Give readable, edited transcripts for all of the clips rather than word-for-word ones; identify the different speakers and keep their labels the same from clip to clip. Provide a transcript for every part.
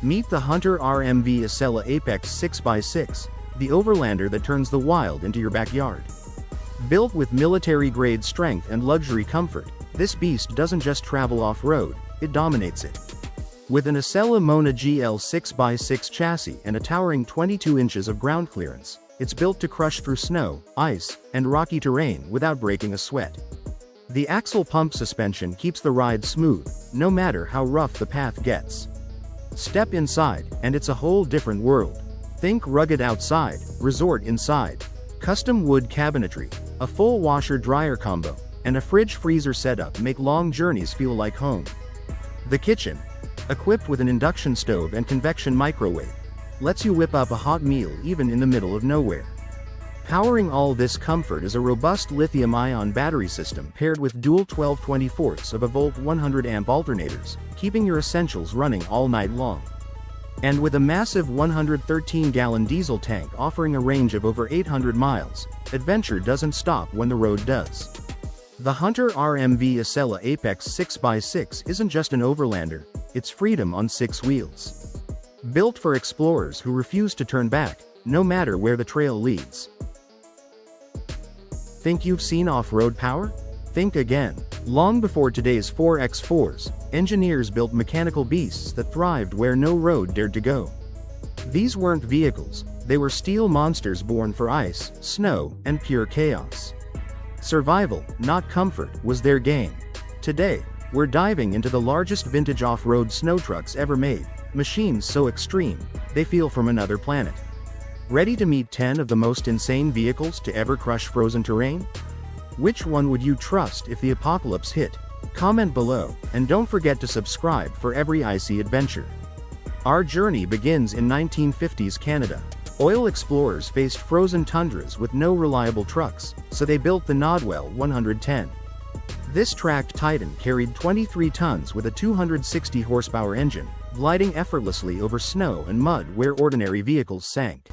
Speaker 1: Meet the Hunter RMV Acela Apex 6x6, the overlander that turns the wild into your backyard. Built with military-grade strength and luxury comfort, this beast doesn't just travel off-road, it dominates it. With an Acela Mona GL 6x6 chassis and a towering 22 inches of ground clearance, it's built to crush through snow, ice, and rocky terrain without breaking a sweat. The axle pump suspension keeps the ride smooth, no matter how rough the path gets. Step inside, and it's a whole different world. Think rugged outside, resort inside. Custom wood cabinetry, a full washer-dryer combo, and a fridge-freezer setup make long journeys feel like home. The kitchen, equipped with an induction stove and convection microwave, lets you whip up a hot meal even in the middle of nowhere. Powering all this comfort is a robust lithium-ion battery system paired with dual 12/24 100 amp alternators, keeping your essentials running all night long. And with a massive 113-gallon diesel tank offering a range of over 800 miles, adventure doesn't stop when the road does. The Hunter RMV Acela Apex 6x6 isn't just an overlander, it's freedom on 6 wheels. Built for explorers who refuse to turn back, no matter where the trail leads. Think you've seen off-road power? Think again. Long before today's 4x4s, engineers built mechanical beasts that thrived where no road dared to go. These weren't vehicles, they were steel monsters born for ice, snow, and pure chaos. Survival, not comfort, was their game. Today, we're diving into the largest vintage off-road snow trucks ever made, machines so extreme, they feel from another planet. Ready to meet 10 of the most insane vehicles to ever crush frozen terrain? Which one would you trust if the apocalypse hit? Comment below, and don't forget to subscribe for every icy adventure. Our journey begins in 1950s Canada. Oil explorers faced frozen tundras with no reliable trucks, so they built the Nodwell 110. This tracked Titan carried 23 tons with a 260 horsepower engine, gliding effortlessly over snow and mud where ordinary vehicles sank.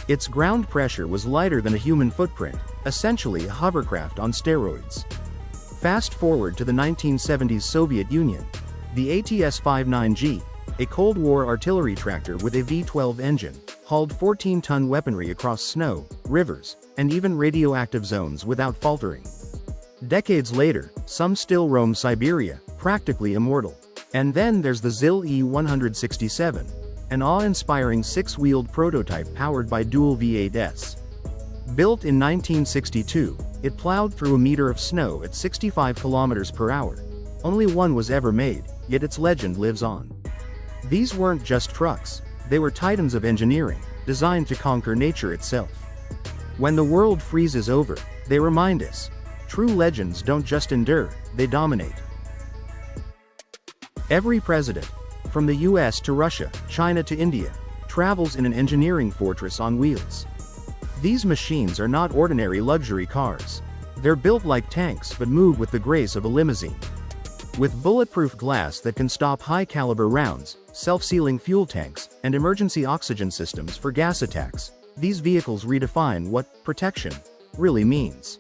Speaker 1: Its ground pressure was lighter than a human footprint, essentially a hovercraft on steroids. Fast forward to the 1970s Soviet Union. The ATS-59G, a Cold War artillery tractor with a V12 engine, hauled 14-ton weaponry across snow, rivers, and even radioactive zones without faltering. Decades later, some still roam Siberia, practically immortal. And then there's the ZIL E167, an awe-inspiring 6-wheeled prototype powered by dual V8s. Built in 1962, it plowed through a meter of snow at 65 kilometers per hour. Only one was ever made, yet its legend lives on. These weren't just trucks, they were titans of engineering, designed to conquer nature itself. When the world freezes over, they remind us, true legends don't just endure, they dominate. Every president, from the US to Russia, China to India, travels in an engineering fortress on wheels. These machines are not ordinary luxury cars. They're built like tanks but move with the grace of a limousine. With bulletproof glass that can stop high-caliber rounds, self-sealing fuel tanks, and emergency oxygen systems for gas attacks, these vehicles redefine what protection really means.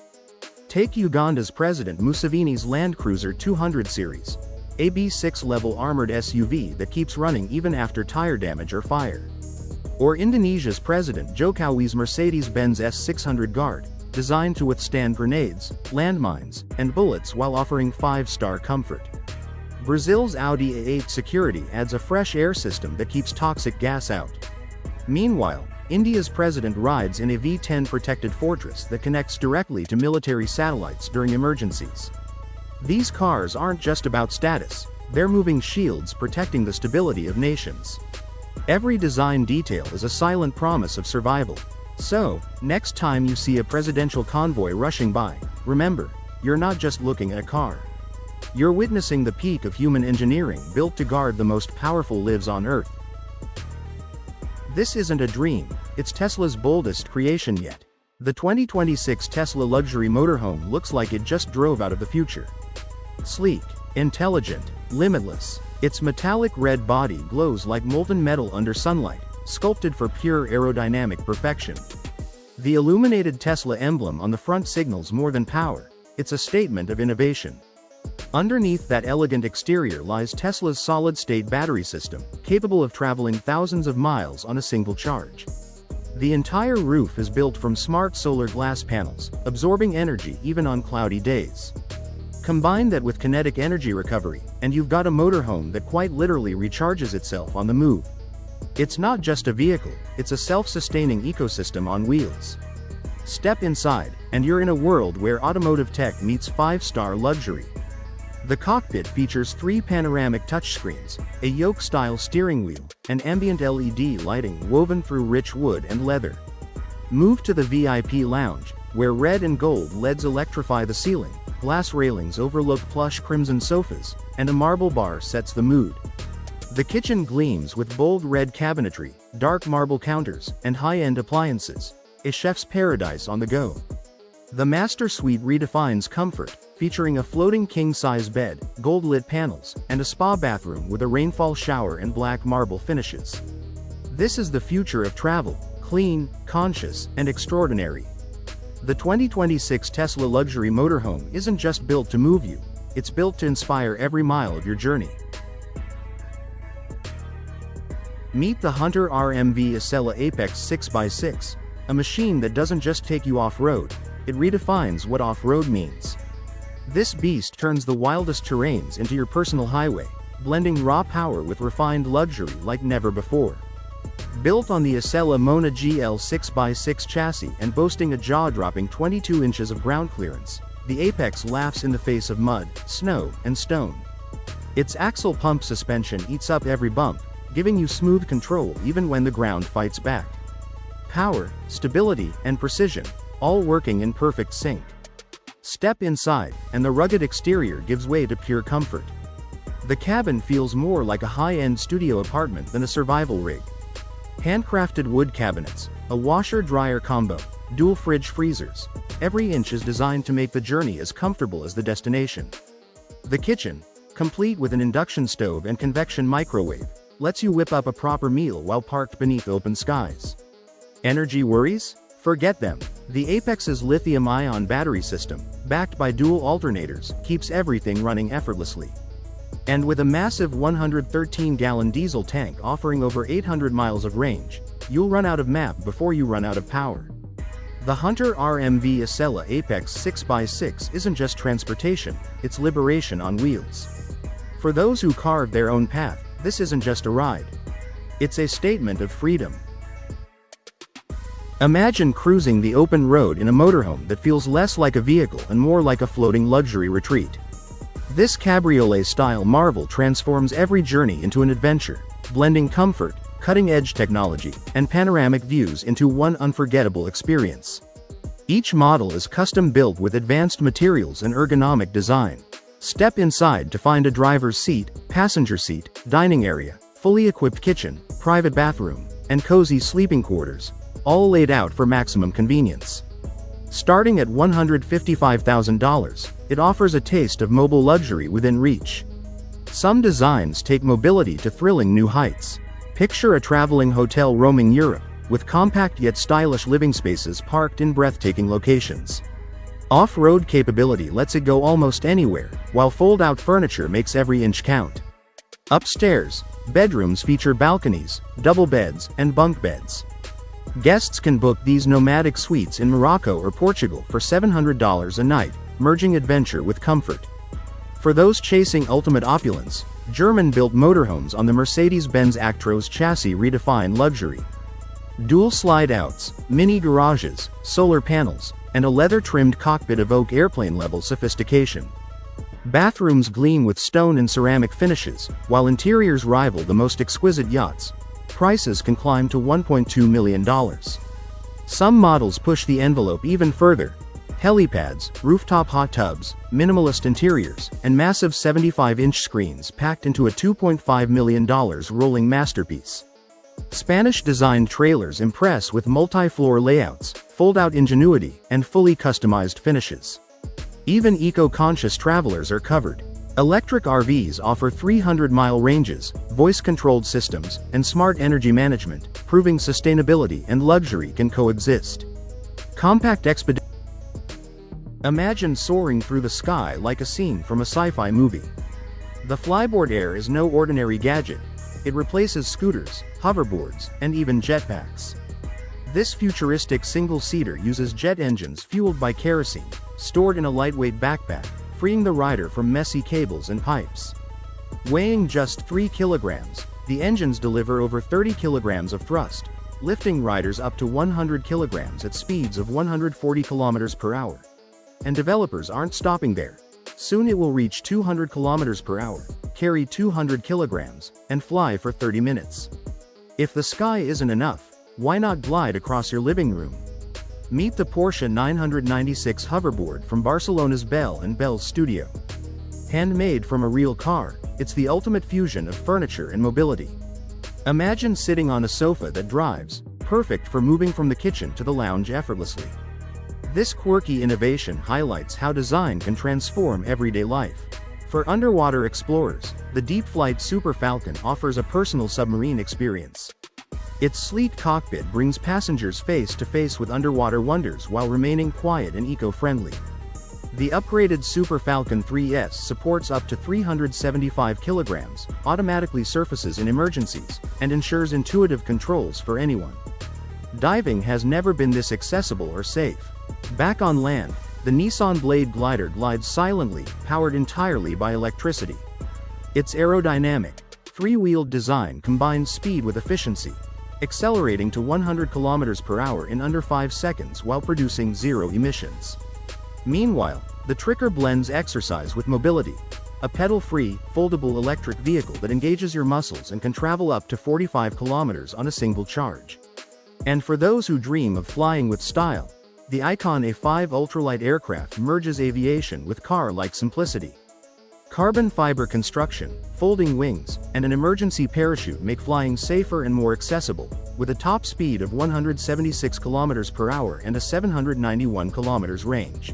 Speaker 1: Take Uganda's President Museveni's Land Cruiser 200 series, a B6-level armored SUV that keeps running even after tire damage or fire. Or Indonesia's President Jokowi's Mercedes-Benz S600 Guard, designed to withstand grenades, landmines, and bullets while offering 5-star comfort. Brazil's Audi A8 Security adds a fresh air system that keeps toxic gas out. Meanwhile, India's president rides in a V10 protected fortress that connects directly to military satellites during emergencies. These cars aren't just about status, they're moving shields protecting the stability of nations. Every design detail is a silent promise of survival. So, next time you see a presidential convoy rushing by, remember, you're not just looking at a car. You're witnessing the peak of human engineering built to guard the most powerful lives on Earth. This isn't a dream, it's Tesla's boldest creation yet. The 2026 Tesla luxury motorhome looks like it just drove out of the future. Sleek, intelligent, limitless, its metallic red body glows like molten metal under sunlight, sculpted for pure aerodynamic perfection. The illuminated Tesla emblem on the front signals more than power, it's a statement of innovation. Underneath that elegant exterior lies Tesla's solid-state battery system, capable of traveling thousands of miles on a single charge. The entire roof is built from smart solar glass panels, absorbing energy even on cloudy days. Combine that with kinetic energy recovery, and you've got a motorhome that quite literally recharges itself on the move. It's not just a vehicle, it's a self-sustaining ecosystem on wheels. Step inside, and you're in a world where automotive tech meets five-star luxury. The cockpit features 3 panoramic touchscreens, a yoke-style steering wheel, and ambient LED lighting woven through rich wood and leather. Move to the VIP lounge, where red and gold LEDs electrify the ceiling, glass railings overlook plush crimson sofas, and a marble bar sets the mood. The kitchen gleams with bold red cabinetry, dark marble counters, and high-end appliances, a chef's paradise on the go. The master suite redefines comfort, featuring a floating king-size bed, gold-lit panels, and a spa bathroom with a rainfall shower and black marble finishes. This is the future of travel, clean, conscious, and extraordinary. The 2026 Tesla luxury motorhome isn't just built to move you, it's built to inspire every mile of your journey. Meet the Hunter RMV Acela Apex 6x6, a machine that doesn't just take you off-road, it redefines what off-road means. This beast turns the wildest terrains into your personal highway, blending raw power with refined luxury like never before. Built on the Acela Mona GL 6x6 chassis and boasting a jaw-dropping 22 inches of ground clearance, the Apex laughs in the face of mud, snow, and stone. Its axle pump suspension eats up every bump, giving you smooth control even when the ground fights back. Power, stability, and precision, all working in perfect sync. Step inside, and the rugged exterior gives way to pure comfort. The cabin feels more like a high-end studio apartment than a survival rig. Handcrafted wood cabinets, a washer-dryer combo, dual fridge freezers. Every inch is designed to make the journey as comfortable as the destination. The kitchen, complete with an induction stove and convection microwave, lets you whip up a proper meal while parked beneath open skies. Energy worries? Forget them. The Apex's lithium-ion battery system, backed by dual alternators, keeps everything running effortlessly. And with a massive 113-gallon diesel tank offering over 800 miles of range, you'll run out of map before you run out of power. The Hunter RMV Acela Apex 6x6 isn't just transportation, it's liberation on wheels. For those who carve their own path, this isn't just a ride. It's a statement of freedom. Imagine cruising the open road in a motorhome that feels less like a vehicle and more like a floating luxury retreat. This cabriolet-style marvel transforms every journey into an adventure, blending comfort, cutting-edge technology, and panoramic views into one unforgettable experience. Each model is custom-built with advanced materials and ergonomic design. Step inside to find a driver's seat, passenger seat, dining area, fully equipped kitchen, private bathroom, and cozy sleeping quarters, all laid out for maximum convenience. Starting at $155,000, it offers a taste of mobile luxury within reach. Some designs take mobility to thrilling new heights. Picture a traveling hotel roaming Europe, with compact yet stylish living spaces parked in breathtaking locations. Off-road capability lets it go almost anywhere, while fold-out furniture makes every inch count. Upstairs, bedrooms feature balconies, double beds, and bunk beds. Guests can book these nomadic suites in Morocco or Portugal for $700 a night, merging adventure with comfort. For those chasing ultimate opulence, German-built motorhomes on the Mercedes-Benz Actros chassis redefine luxury. Dual slide-outs, mini garages, solar panels, and a leather-trimmed cockpit evoke airplane-level sophistication. Bathrooms gleam with stone and ceramic finishes, while interiors rival the most exquisite yachts. Prices can climb to $1.2 million. Some models push the envelope even further. Helipads, rooftop hot tubs, minimalist interiors, and massive 75-inch screens packed into a $2.5 million rolling masterpiece. Spanish-designed trailers impress with multi-floor layouts, fold-out ingenuity, and fully customized finishes. Even eco-conscious travelers are covered. Electric RVs offer 300-mile ranges, voice-controlled systems, and smart energy management, proving sustainability and luxury can coexist. Compact expedition. Imagine soaring through the sky like a scene from a sci-fi movie. The Flyboard Air is no ordinary gadget. It replaces scooters, hoverboards, and even jetpacks. This futuristic single-seater uses jet engines fueled by kerosene, stored in a lightweight backpack, freeing the rider from messy cables and pipes. Weighing just 3 kilograms, the engines deliver over 30 kilograms of thrust, lifting riders up to 100 kilograms at speeds of 140 kilometers per hour. And developers aren't stopping there. Soon it will reach 200 kilometers per hour, carry 200 kilograms, and fly for 30 minutes. If the sky isn't enough, why not glide across your living room? Meet the Porsche 996 hoverboard from Barcelona's Bell & Bell studio. Handmade from a real car, it's the ultimate fusion of furniture and mobility. Imagine sitting on a sofa that drives, perfect for moving from the kitchen to the lounge effortlessly. This quirky innovation highlights how design can transform everyday life. For underwater explorers, the Deep Flight Super Falcon offers a personal submarine experience. Its sleek cockpit brings passengers face to face with underwater wonders while remaining quiet and eco-friendly. The upgraded Super Falcon 3S supports up to 375 kilograms, automatically surfaces in emergencies, and ensures intuitive controls for anyone. Diving has never been this accessible or safe. Back on land, the Nissan Blade glider glides silently, powered entirely by electricity. Its aerodynamic, three-wheeled design combines speed with efficiency, accelerating to 100 kilometers per hour in under 5 seconds while producing zero emissions. Meanwhile, the Tricker blends exercise with mobility, a pedal-free, foldable electric vehicle that engages your muscles and can travel up to 45 kilometers on a single charge. And for those who dream of flying with style, the Icon A5 ultralight aircraft merges aviation with car-like simplicity. Carbon fiber construction, folding wings, and an emergency parachute make flying safer and more accessible, with a top speed of 176 kilometers per hour and a 791 kilometers range.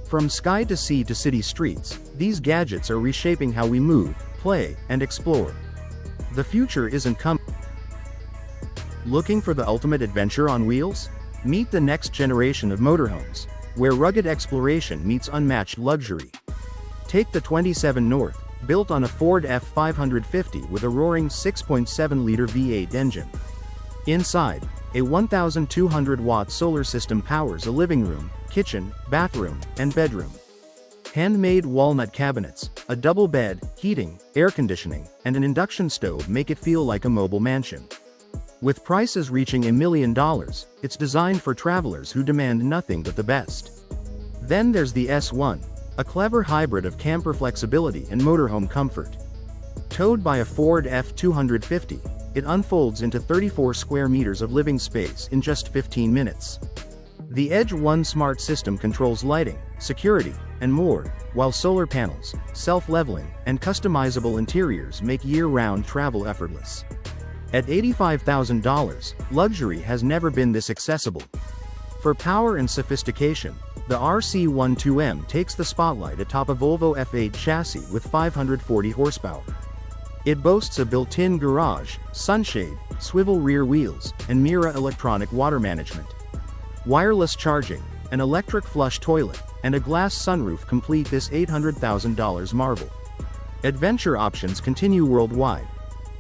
Speaker 1: From sky to sea to city streets, these gadgets are reshaping how we move, play, and explore. The future isn't coming. Looking for the ultimate adventure on wheels? Meet the next generation of motorhomes, where rugged exploration meets unmatched luxury. Take the 27 North, built on a Ford F550 with a roaring 6.7-liter V8 engine. Inside, a 1,200-watt solar system powers a living room, kitchen, bathroom, and bedroom. Handmade walnut cabinets, a double bed, heating, air conditioning, and an induction stove make it feel like a mobile mansion. With prices reaching $1 million, it's designed for travelers who demand nothing but the best. Then there's the S1, a clever hybrid of camper flexibility and motorhome comfort. Towed by a Ford F250, it unfolds into 34 square meters of living space in just 15 minutes. The Edge One smart system controls lighting, security, and more, while solar panels, self-leveling, and customizable interiors make year-round travel effortless. At $85,000, luxury has never been this accessible. For power and sophistication, the RC12M takes the spotlight atop a Volvo F8 chassis with 540 horsepower. It boasts a built-in garage, sunshade, swivel rear wheels, and Mira electronic water management. Wireless charging, an electric flush toilet, and a glass sunroof complete this $800,000 marvel. Adventure options continue worldwide.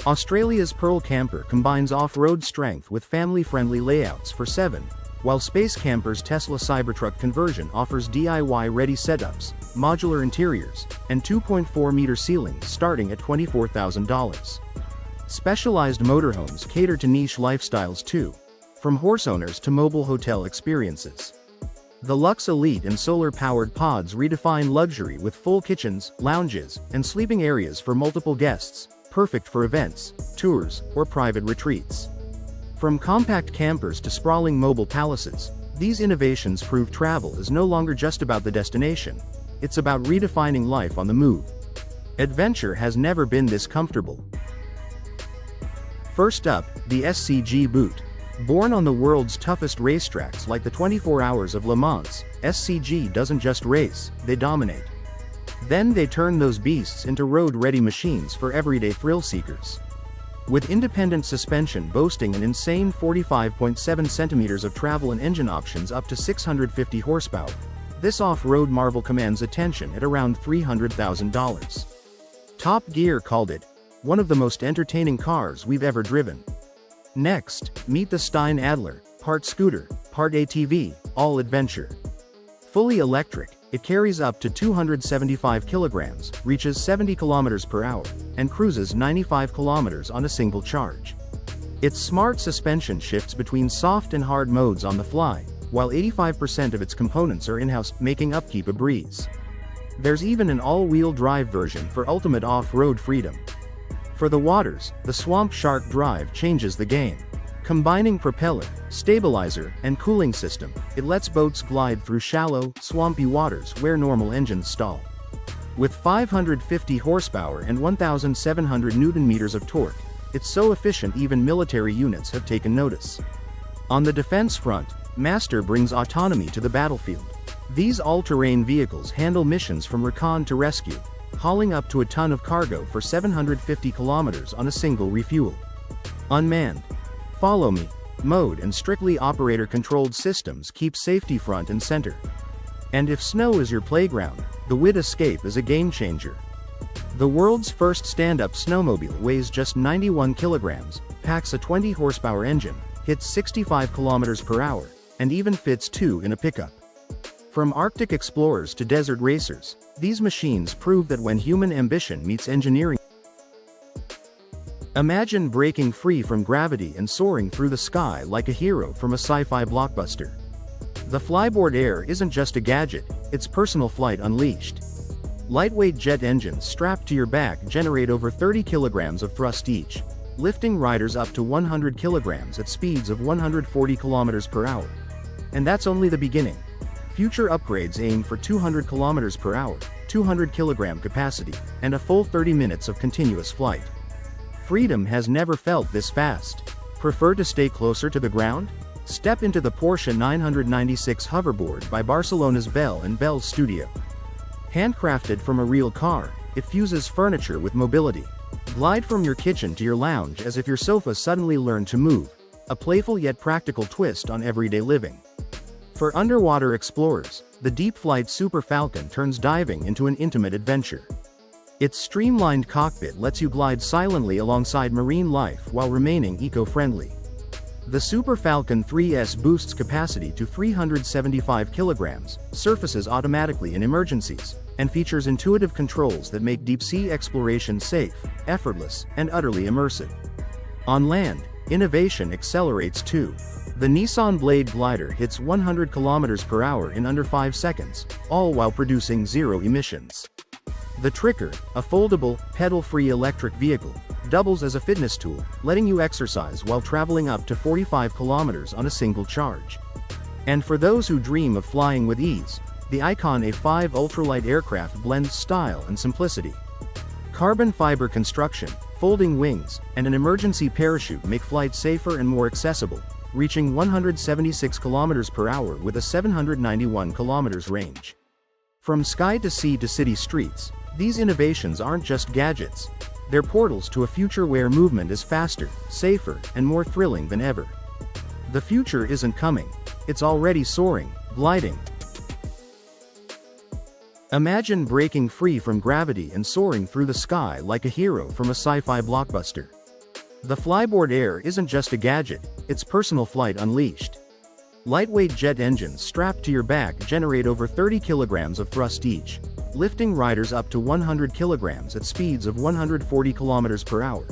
Speaker 1: Australia's Pearl Camper combines off-road strength with family-friendly layouts for 7, while Space Camper's Tesla Cybertruck conversion offers DIY-ready setups, modular interiors, and 2.4-meter ceilings starting at $24,000. Specialized motorhomes cater to niche lifestyles too, from horse owners to mobile hotel experiences. The Lux Elite and solar-powered pods redefine luxury with full kitchens, lounges, and sleeping areas for multiple guests, perfect for events, tours, or private retreats. From compact campers to sprawling mobile palaces, these innovations prove travel is no longer just about the destination. It's about redefining life on the move. Adventure has never been this comfortable. First up, the SCG Boot. Born on the world's toughest racetracks like the 24 Hours of Le Mans, SCG doesn't just race, they dominate. Then they turn those beasts into road-ready machines for everyday thrill seekers. With independent suspension boasting an insane 45.7 centimeters of travel and engine options up to 650 horsepower, This off-road marvel commands attention at around $300,000. Top Gear called it one of the most entertaining cars we've ever driven. Next, meet the Stein Adler, part scooter, part ATV, all adventure. Fully electric, it carries up to 275 kilograms, reaches 70 kilometers per hour, and cruises 95 kilometers on a single charge. Its smart suspension shifts between soft and hard modes on the fly, while 85% of its components are in-house, making upkeep a breeze. There's even an all-wheel drive version for ultimate off-road freedom. For the waters, the Swamp Shark Drive changes the game. Combining propeller, stabilizer, and cooling system, it lets boats glide through shallow, swampy waters where normal engines stall. With 550 horsepower and 1,700 Newton-meters of torque, it's so efficient even military units have taken notice. On the defense front, Master brings autonomy to the battlefield. These all-terrain vehicles handle missions from recon to rescue, hauling up to a ton of cargo for 750 kilometers on a single refuel. Unmanned, follow me mode and strictly operator-controlled systems keep safety front and center. And if snow is your playground, the Wid Escape is a game-changer. The world's first stand-up snowmobile weighs just 91 kilograms, packs a 20-horsepower engine, hits 65 kilometers per hour, and even fits 2 in a pickup. From Arctic explorers to desert racers, these machines prove that when human ambition meets engineering. Imagine breaking free from gravity and soaring through the sky like a hero from a sci-fi blockbuster. The Flyboard Air isn't just a gadget, it's personal flight unleashed. Lightweight jet engines strapped to your back generate over 30 kilograms of thrust each, lifting riders up to 100 kilograms at speeds of 140 kilometers per hour. And that's only the beginning. Future upgrades aim for 200 kilometers per hour, 200 kilogram capacity, and a full 30 minutes of continuous flight. Freedom has never felt this fast. Prefer to stay closer to the ground? Step into the Porsche 996 hoverboard by Barcelona's Bell & Bell Studio. Handcrafted from a real car, it fuses furniture with mobility. Glide from your kitchen to your lounge as if your sofa suddenly learned to move, a playful yet practical twist on everyday living. For underwater explorers, the Deep Flight Super Falcon turns diving into an intimate adventure. Its streamlined cockpit lets you glide silently alongside marine life while remaining eco-friendly. The Super Falcon 3S boosts capacity to 375 kilograms, surfaces automatically in emergencies, and features intuitive controls that make deep-sea exploration safe, effortless, and utterly immersive. On land, innovation accelerates too. The Nissan Blade Glider hits 100 kilometers per hour in under 5 seconds, all while producing zero emissions. The Tricker, a foldable, pedal-free electric vehicle, doubles as a fitness tool, letting you exercise while traveling up to 45 kilometers on a single charge. And for those who dream of flying with ease, the Icon A5 ultralight aircraft blends style and simplicity. Carbon fiber construction, folding wings, and an emergency parachute make flight safer and more accessible, reaching 176 kilometers per hour with a 791 kilometers range. From sky to sea to city streets, these innovations aren't just gadgets. They're portals to a future where movement is faster, safer, and more thrilling than ever. The future isn't coming. It's already soaring, gliding. Imagine breaking free from gravity and soaring through the sky like a hero from a sci-fi blockbuster. The Flyboard Air isn't just a gadget, it's personal flight unleashed. Lightweight jet engines strapped to your back generate over 30 kilograms of thrust each, lifting riders up to 100 kilograms at speeds of 140 kilometers per hour.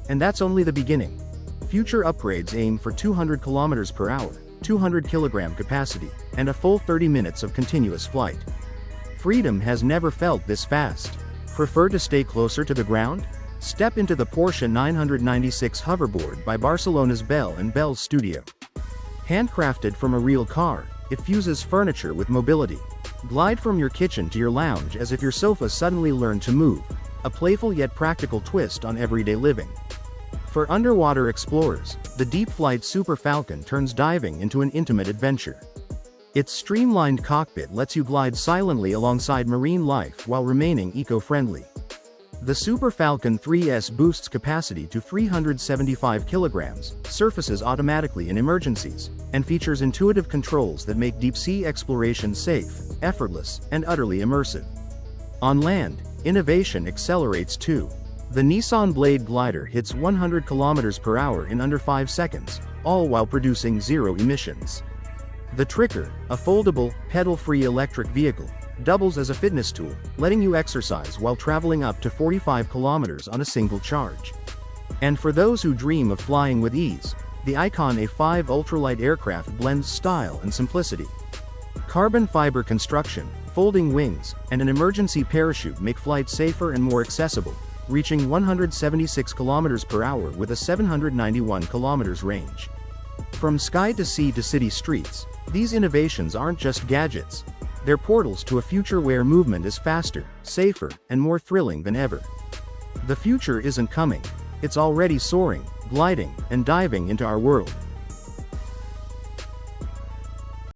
Speaker 1: And that's only the beginning. Future upgrades aim for 200 kilometers per hour, 200 kilogram capacity, and a full 30 minutes of continuous flight. Freedom has never felt this fast. Prefer to stay closer to the ground? Step into the Porsche 996 hoverboard by Barcelona's Bell & Bell Studio. Handcrafted from a real car, it fuses furniture with mobility. Glide from your kitchen to your lounge as if your sofa suddenly learned to move, a playful yet practical twist on everyday living. For underwater explorers, the Deep Flight Super Falcon turns diving into an intimate adventure. Its streamlined cockpit lets you glide silently alongside marine life while remaining eco-friendly. The Super Falcon 3S boosts capacity to 375 kilograms, surfaces automatically in emergencies, and features intuitive controls that make deep-sea exploration safe, effortless, and utterly immersive. On land, innovation accelerates too. The Nissan Blade Glider hits 100 km per hour in under 5 seconds, all while producing zero emissions. The Tricker, a foldable, pedal-free electric vehicle, doubles as a fitness tool, letting you exercise while traveling up to 45 kilometers on a single charge. And for those who dream of flying with ease, the Icon A5 ultralight aircraft blends style and simplicity. Carbon fiber construction, folding wings, and an emergency parachute make flight safer and more accessible, reaching 176 kilometers per hour with a 791 kilometers range. From sky to sea to city streets, these innovations aren't just gadgets. They're portals to a future where movement is faster, safer, and more thrilling than ever. The future isn't coming. It's already soaring, gliding, and diving into our world.